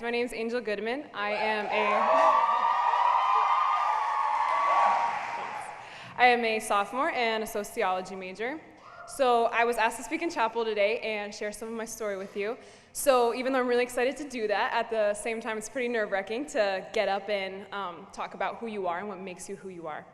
my name's Angel Goodman. I am a sophomore and a sociology major. So I was asked to speak in chapel today and share some of my story with you. So even though I'm really excited to do that, at the same time it's pretty nerve-wracking to get up and talk about who you are and what makes you who you are.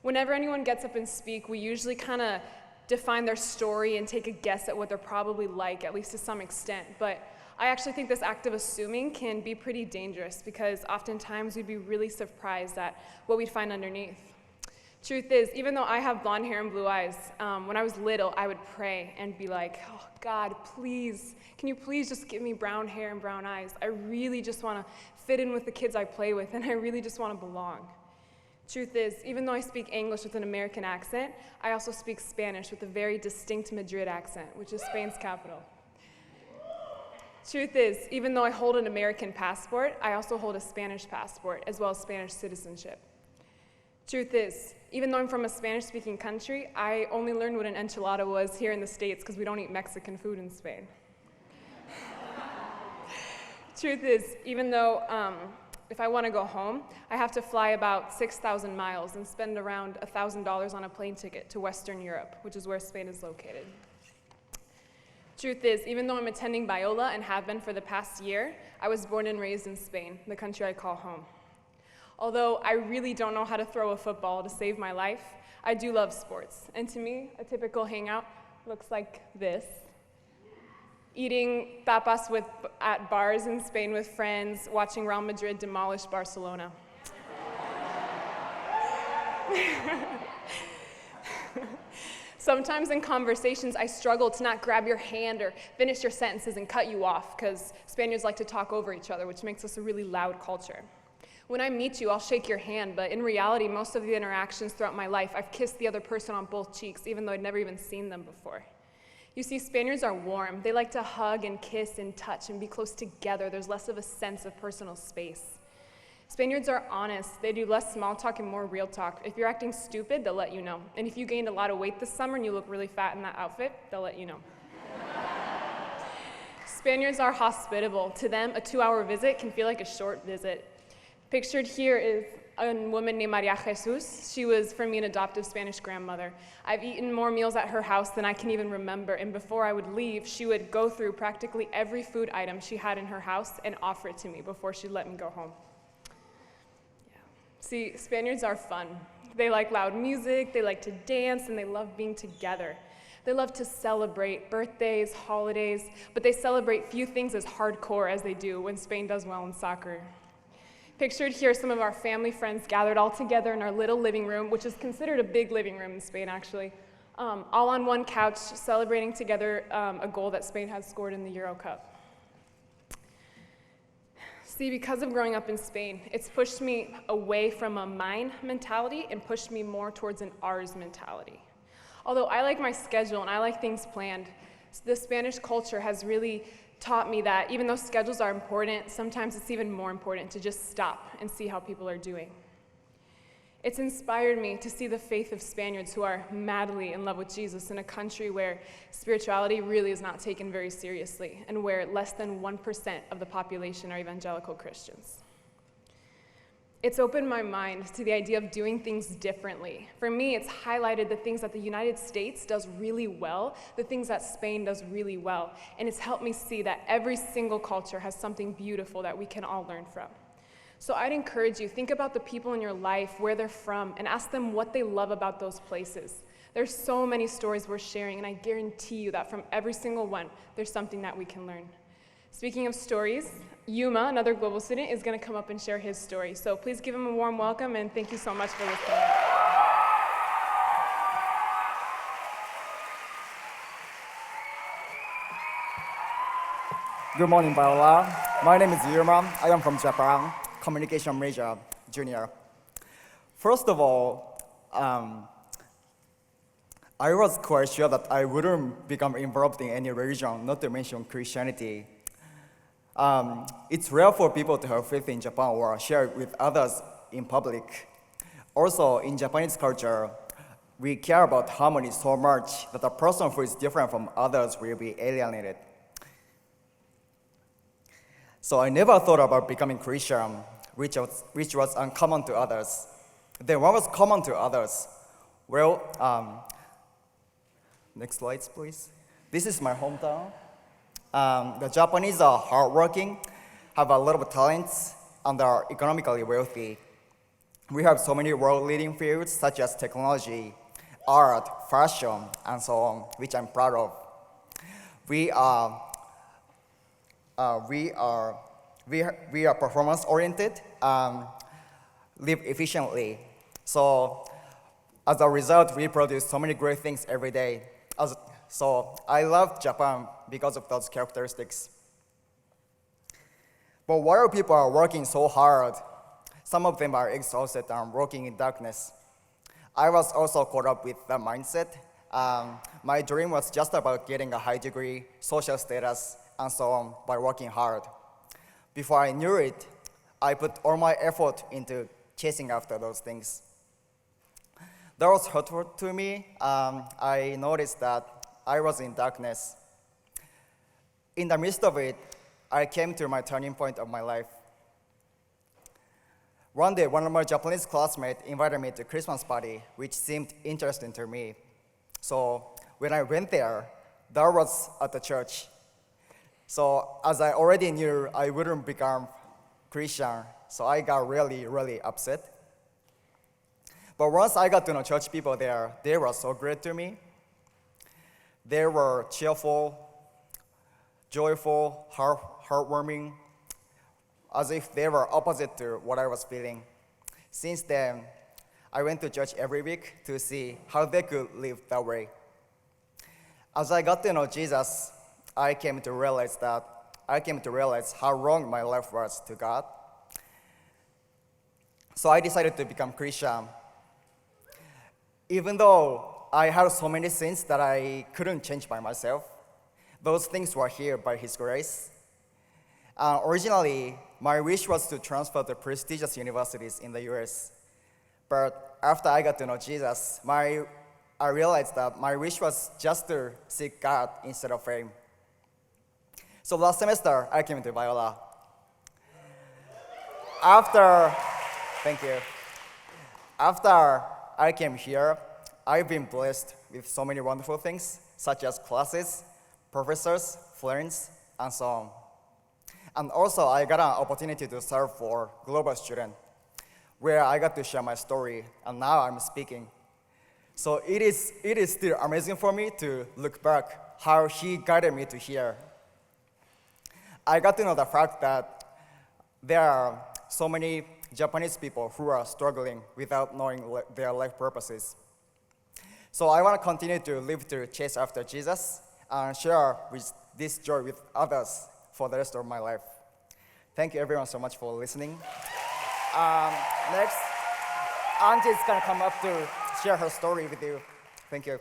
Whenever anyone gets up and speak, we usually kind of define their story and take a guess at what they're probably like, at least to some extent. But I actually think this act of assuming can be pretty dangerous because oftentimes we'd be really surprised at what we'd find underneath. Truth is, even though I have blonde hair and blue eyes, when I was little, I would pray and be like, oh, God, please, can you please just give me brown hair and brown eyes? I really just want to fit in with the kids I play with, and I really just want to belong. Truth is, even though I speak English with an American accent, I also speak Spanish with a very distinct Madrid accent, which is Spain's capital. Truth is, even though I hold an American passport, I also hold a Spanish passport, as well as Spanish citizenship. Truth is, even though I'm from a Spanish-speaking country, I only learned what an enchilada was here in the States because we don't eat Mexican food in Spain. Truth is, even though if I want to go home, I have to fly about 6,000 miles and spend around $1,000 on a plane ticket to Western Europe, which is where Spain is located. Truth is, even though I'm attending Biola and have been for the past year, I was born and raised in Spain, the country I call home. Although I really don't know how to throw a football to save my life, I do love sports. And to me, a typical hangout looks like this. Eating tapas at bars in Spain with friends, watching Real Madrid demolish Barcelona. Sometimes in conversations, I struggle to not grab your hand or finish your sentences and cut you off, because Spaniards like to talk over each other, which makes us a really loud culture. When I meet you, I'll shake your hand, but in reality, most of the interactions throughout my life, I've kissed the other person on both cheeks, even though I'd never even seen them before. You see, Spaniards are warm. They like to hug and kiss and touch and be close together. There's less of a sense of personal space. Spaniards are honest. They do less small talk and more real talk. If you're acting stupid, they'll let you know. And if you gained a lot of weight this summer and you look really fat in that outfit, they'll let you know. Spaniards are hospitable. To them, a 2-hour visit can feel like a short visit. Pictured here is a woman named Maria Jesus. She was, for me, an adoptive Spanish grandmother. I've eaten more meals at her house than I can even remember, and before I would leave, she would go through practically every food item she had in her house and offer it to me before she'd let me go home. Yeah. See, Spaniards are fun. They like loud music, they like to dance, and they love being together. They love to celebrate birthdays, holidays, but they celebrate few things as hardcore as they do when Spain does well in soccer. Pictured here, some of our family friends gathered all together in our little living room, which is considered a big living room in Spain, actually, all on one couch, celebrating together a goal that Spain has scored in the Euro Cup. See, because of growing up in Spain, it's pushed me away from a mine mentality and pushed me more towards an ours mentality. Although I like my schedule and I like things planned, the Spanish culture has really taught me that even though schedules are important, sometimes it's even more important to just stop and see how people are doing. It's inspired me to see the faith of Spaniards who are madly in love with Jesus in a country where spirituality really is not taken very seriously and where less than 1% of the population are evangelical Christians. It's opened my mind to the idea of doing things differently. For me, it's highlighted the things that the United States does really well, the things that Spain does really well, and it's helped me see that every single culture has something beautiful that we can all learn from. So I'd encourage you, think about the people in your life, where they're from, and ask them what they love about those places. There's so many stories worth sharing, and I guarantee you that from every single one, there's something that we can learn. Speaking of stories, Yuma, another global student, is going to come up and share his story. So please give him a warm welcome, and thank you so much for listening. Good morning, Paola. My name is Yuma. I am from Japan, communication major, junior. First of all, I was quite sure that I wouldn't become involved in any religion, not to mention Christianity. It's rare for people to have faith in Japan or share it with others in public. Also, in Japanese culture, we care about harmony so much that a person who is different from others will be alienated. So I never thought about becoming Christian, which was uncommon to others. Then what was common to others? Well, next slides, please. This is my hometown. The Japanese are hardworking, have a lot of talents, and are economically wealthy. We have so many world-leading fields such as technology, art, fashion, and so on, which I'm proud of. We are performance-oriented, live efficiently. So as a result, we produce so many great things every day. So I love Japan because of those characteristics. But while people are working so hard, some of them are exhausted and working in darkness. I was also caught up with that mindset. My dream was just about getting a high degree, social status, and so on by working hard. Before I knew it, I put all my effort into chasing after those things. That was hurtful to me. I noticed that I was in darkness. In the midst of it, I came to my turning point of my life. One day, one of my Japanese classmates invited me to a Christmas party, which seemed interesting to me. So when I went there, that was at the church. So as I already knew I wouldn't become Christian, so I got really, really upset. But once I got to know church people there, they were so great to me. They were cheerful, joyful, heartwarming, as if they were opposite to what I was feeling. Since then, I went to church every week to see how they could live that way. As I got to know Jesus, I came to realize how wrong my life was to God. So I decided to become Christian. Even though I had so many sins that I couldn't change by myself, those things were here by His grace. Originally, my wish was to transfer to prestigious universities in the US. But after I got to know Jesus, I realized that my wish was just to seek God instead of fame. So last semester, I came to Biola. Thank you. After I came here, I've been blessed with so many wonderful things, such as classes, professors, friends, and so on. And also, I got an opportunity to serve for Global Student, where I got to share my story, and now I'm speaking. So it is still amazing for me to look back how He guided me to here. I got to know the fact that there are so many Japanese people who are struggling without knowing their life purposes. So I want to continue to live to chase after Jesus and share this joy with others for the rest of my life. Thank you everyone so much for listening. Next, Auntie is going to come up to share her story with you. Thank you.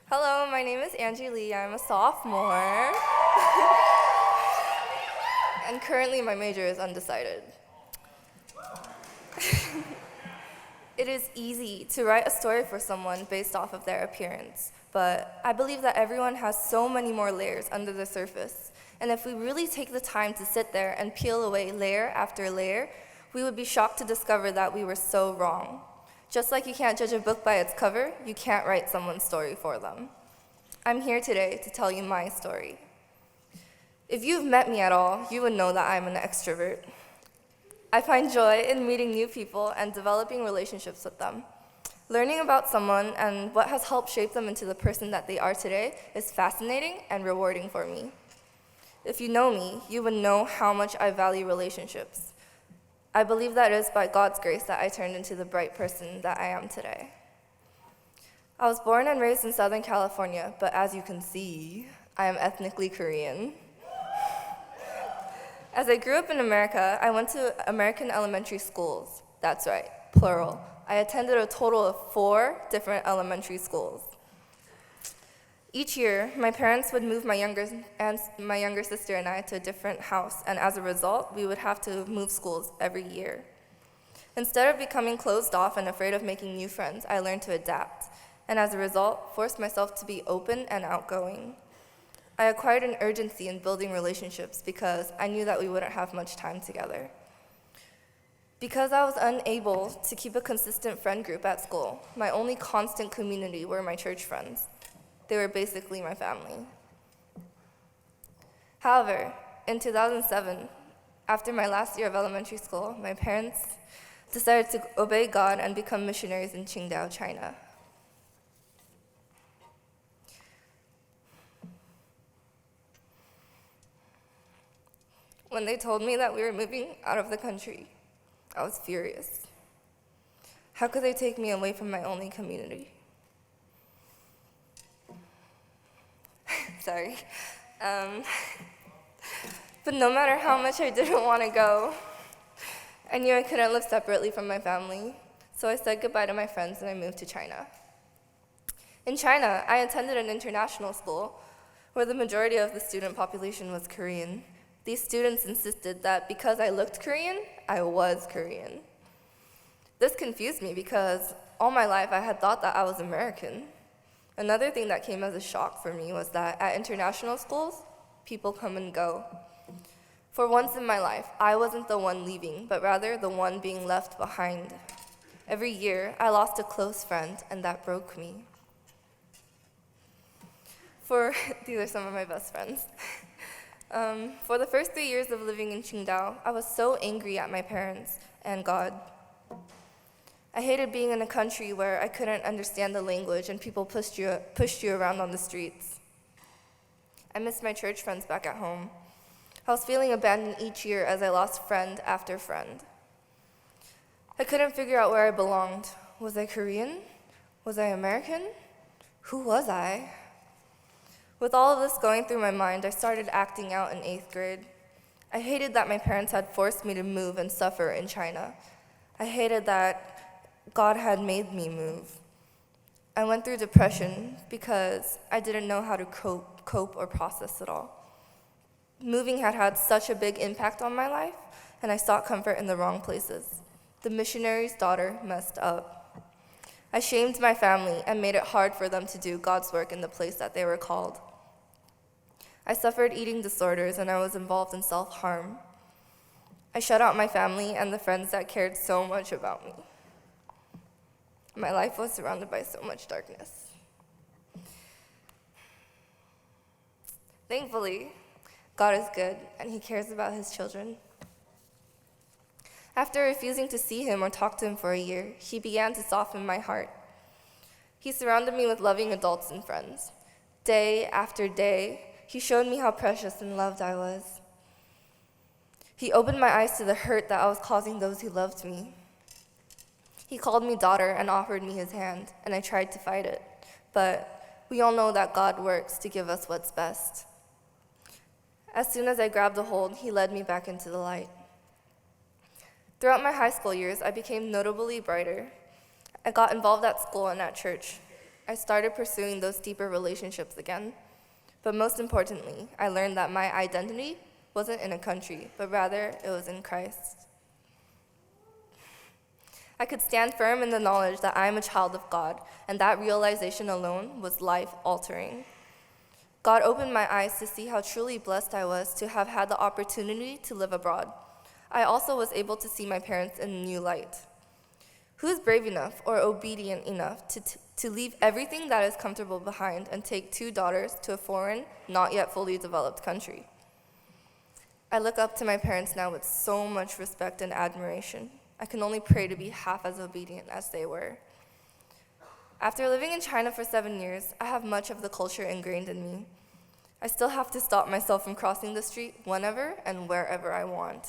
Hello, my name is Angie Lee. I'm a sophomore. And currently my major is undecided. It is easy to write a story for someone based off of their appearance, but I believe that everyone has so many more layers under the surface. And if we really take the time to sit there and peel away layer after layer, we would be shocked to discover that we were so wrong. Just like you can't judge a book by its cover, you can't write someone's story for them. I'm here today to tell you my story. If you've met me at all, you would know that I'm an extrovert. I find joy in meeting new people and developing relationships with them. Learning about someone and what has helped shape them into the person that they are today is fascinating and rewarding for me. If you know me, you would know how much I value relationships. I believe that it is by God's grace that I turned into the bright person that I am today. I was born and raised in Southern California, but as you can see, I am ethnically Korean. As I grew up in America, I went to American elementary schools. That's right, plural. I attended a total of 4 different elementary schools. Each year, my parents would move my younger sister and I to a different house, and as a result, we would have to move schools every year. Instead of becoming closed off and afraid of making new friends, I learned to adapt, and as a result, forced myself to be open and outgoing. I acquired an urgency in building relationships because I knew that we wouldn't have much time together. Because I was unable to keep a consistent friend group at school, my only constant community were my church friends. They were basically my family. However, in 2007, after my last year of elementary school, my parents decided to obey God and become missionaries in Qingdao, China. When they told me that we were moving out of the country, I was furious. How could they take me away from my only community? Sorry. But no matter how much I didn't want to go, I knew I couldn't live separately from my family, so I said goodbye to my friends and I moved to China. In China, I attended an international school where the majority of the student population was Korean. These students insisted that because I looked Korean, I was Korean. This confused me because all my life I had thought that I was American. Another thing that came as a shock for me was that at international schools, people come and go. For once in my life, I wasn't the one leaving, but rather the one being left behind. Every year, I lost a close friend, and that broke me. These are some of my best friends. For the first 3 years of living in Qingdao, I was so angry at my parents and God. I hated being in a country where I couldn't understand the language and people pushed you around on the streets. I missed my church friends back at home. I was feeling abandoned each year as I lost friend after friend. I couldn't figure out where I belonged. Was I Korean? Was I American? Who was I? With all of this going through my mind, I started acting out in 8th grade. I hated that my parents had forced me to move and suffer in China. I hated that God had made me move. I went through depression because I didn't know how to cope or process it all. Moving had had such a big impact on my life, and I sought comfort in the wrong places. The missionary's daughter messed up. I shamed my family and made it hard for them to do God's work in the place that they were called. I suffered eating disorders and I was involved in self-harm. I shut out my family and the friends that cared so much about me. My life was surrounded by so much darkness. Thankfully, God is good and He cares about His children. After refusing to see Him or talk to Him for a year, He began to soften my heart. He surrounded me with loving adults and friends. Day after day, He showed me how precious and loved I was. He opened my eyes to the hurt that I was causing those who loved me. He called me daughter and offered me His hand, and I tried to fight it. But we all know that God works to give us what's best. As soon as I grabbed a hold, He led me back into the light. Throughout my high school years, I became notably brighter. I got involved at school and at church. I started pursuing those deeper relationships again. But most importantly, I learned that my identity wasn't in a country, but rather it was in Christ. I could stand firm in the knowledge that I am a child of God, and that realization alone was life-altering. God opened my eyes to see how truly blessed I was to have had the opportunity to live abroad. I also was able to see my parents in a new light. Who is brave enough or obedient enough to leave everything that is comfortable behind and take 2 daughters to a foreign, not yet fully developed country? I look up to my parents now with so much respect and admiration. I can only pray to be half as obedient as they were. After living in China for 7 years, I have much of the culture ingrained in me. I still have to stop myself from crossing the street whenever and wherever I want.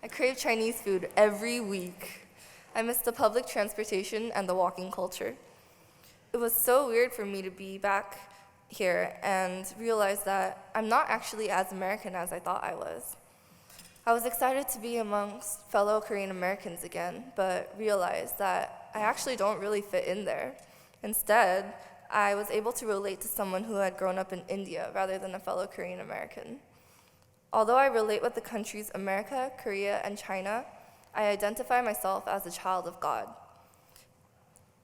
I crave Chinese food every week. I miss the public transportation and the walking culture. It was so weird for me to be back here and realize that I'm not actually as American as I thought I was. I was excited to be amongst fellow Korean Americans again, but realized that I actually don't really fit in there. Instead, I was able to relate to someone who had grown up in India rather than a fellow Korean American. Although I relate with the countries America, Korea, and China, I identify myself as a child of God.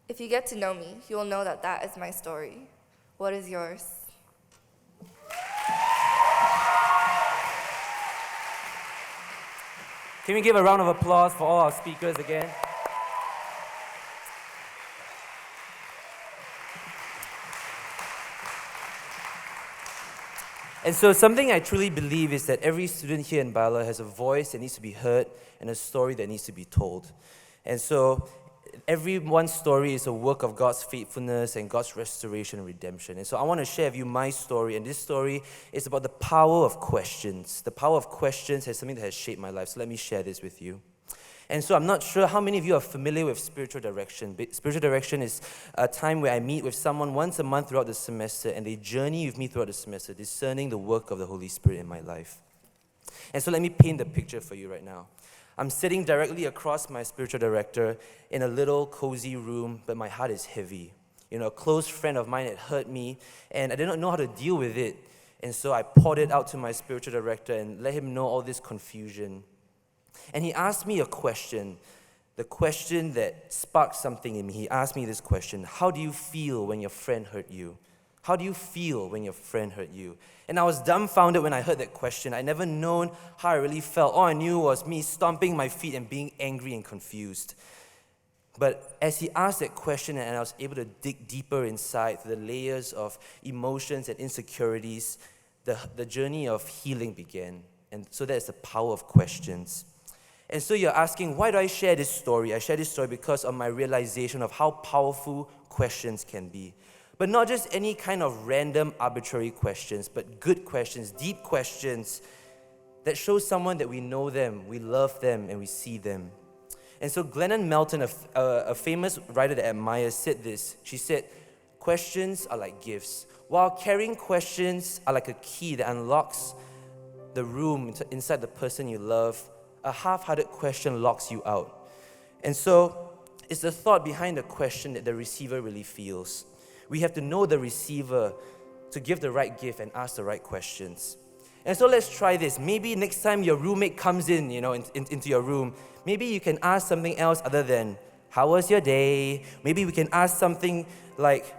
If you get to know me, you will know that that is my story. What is yours? Can we give a round of applause for all our speakers again? And so something I truly believe is that every student here in Bala has a voice that needs to be heard and a story that needs to be told. And so everyone's story is a work of God's faithfulness and God's restoration and redemption. And so I want to share with you my story, and this story is about the power of questions. The power of questions is something that has shaped my life, so let me share this with you. And so I'm not sure how many of you are familiar with spiritual direction. Spiritual direction is a time where I meet with someone once a month throughout the semester, and they journey with me throughout the semester, discerning the work of the Holy Spirit in my life. And so let me paint the picture for you right now. I'm sitting directly across my spiritual director in a little cozy room, but my heart is heavy. You know, a close friend of mine had hurt me, and I did not know how to deal with it. And so I poured it out to my spiritual director and let him know all this confusion. And he asked me a question, the question that sparked something in me. He asked me this question: how do you feel when your friend hurt you? How do you feel when your friend hurt you? And I was dumbfounded when I heard that question. I'd never known how I really felt. All I knew was me stomping my feet and being angry and confused. But as he asked that question and I was able to dig deeper inside the layers of emotions and insecurities, the journey of healing began. And so that's the power of questions. And so you're asking, why do I share this story? I share this story because of my realization of how powerful questions can be. But not just any kind of random, arbitrary questions, but good questions, deep questions that show someone that we know them, we love them, and we see them. And so Glennon Melton, a famous writer that I admire, said this. She said, questions are like gifts. While carrying questions are like a key that unlocks the room inside the person you love, a half-hearted question locks you out. And so it's the thought behind the question that the receiver really feels. We have to know the receiver to give the right gift and ask the right questions. And so let's try this. Maybe next time your roommate comes in, into your room, maybe you can ask something else other than, how was your day? Maybe we can ask something like,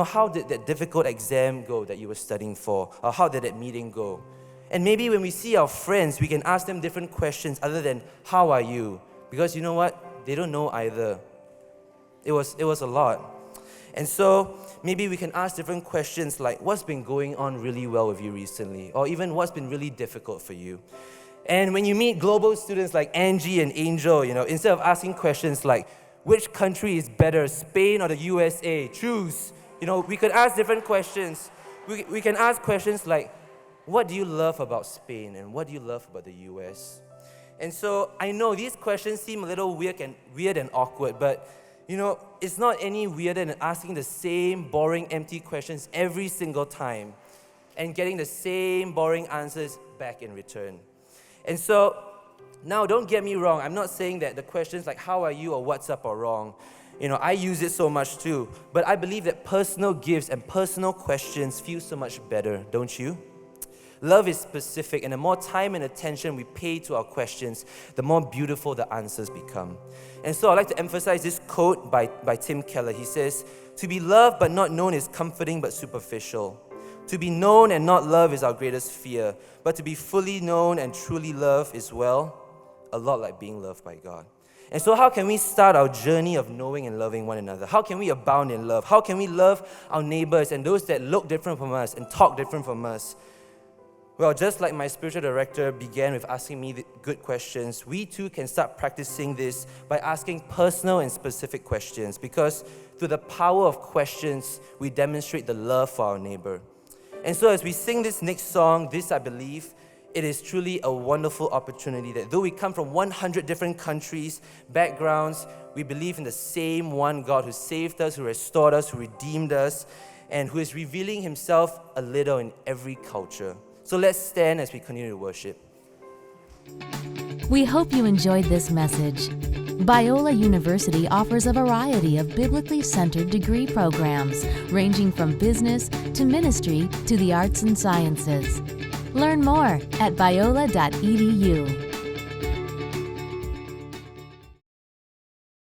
how did that difficult exam go that you were studying for? Or how did that meeting go? And maybe when we see our friends, we can ask them different questions other than, how are you? Because you know what? They don't know either. It was a lot. And so maybe we can ask different questions like, what's been going on really well with you recently? Or even what's been really difficult for you? And when you meet global students like Angie and Angel, instead of asking questions like, which country is better, Spain or the USA? Choose. We could ask different questions. We can ask questions like, what do you love about Spain and what do you love about the US? And so I know these questions seem a little weird and awkward, but it's not any weirder than asking the same boring, empty questions every single time and getting the same boring answers back in return. And so now don't get me wrong, I'm not saying that the questions like how are you or what's up are wrong. I use it so much too, but I believe that personal gifts and personal questions feel so much better, don't you? Love is specific, and the more time and attention we pay to our questions, the more beautiful the answers become. And so I'd like to emphasize this quote by Tim Keller. He says, to be loved but not known is comforting but superficial. To be known and not loved is our greatest fear. But to be fully known and truly loved is, well, a lot like being loved by God. And so how can we start our journey of knowing and loving one another? How can we abound in love? How can we love our neighbors and those that look different from us and talk different from us? Well, just like my spiritual director began with asking me the good questions, we too can start practicing this by asking personal and specific questions, because through the power of questions, we demonstrate the love for our neighbor. And so as we sing this next song, I believe, it is truly a wonderful opportunity that though we come from 100 different countries, backgrounds, we believe in the same one God who saved us, who restored us, who redeemed us, and who is revealing himself a little in every culture. So let's stand as we continue to worship. We hope you enjoyed this message. Biola University offers a variety of biblically centered degree programs, ranging from business to ministry to the arts and sciences. Learn more at biola.edu.